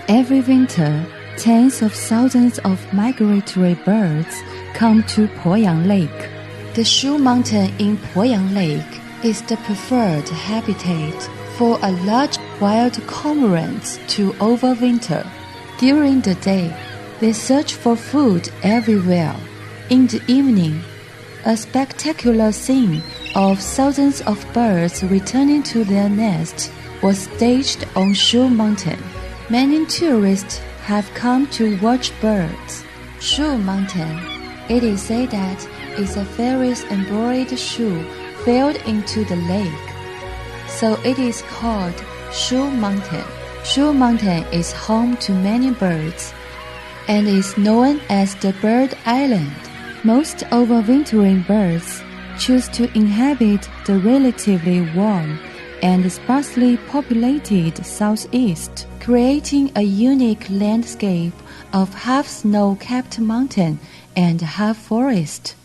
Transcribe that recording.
Every winter, tens of thousands of migratory birds come to Poyang Lake. The Shu Mountain in Poyang Lake is the preferred habitat for a large wild cormorants to overwinter. During the day, they search for food everywhere. In the evening, a spectacular scene of thousands of birds returning to their nests was staged on Shu Mountain. Many tourists have come to watch birds. Shu Mountain, it is said that is a fairy's embroidered shoe fell into the lake, so it is called Shu Mountain. Shu Mountain is home to many birds and is known as the Bird Island. Most overwintering birds choose to inhabit the relatively warm and sparsely populated southeast, creating a unique landscape of half snow-capped mountain and half forest.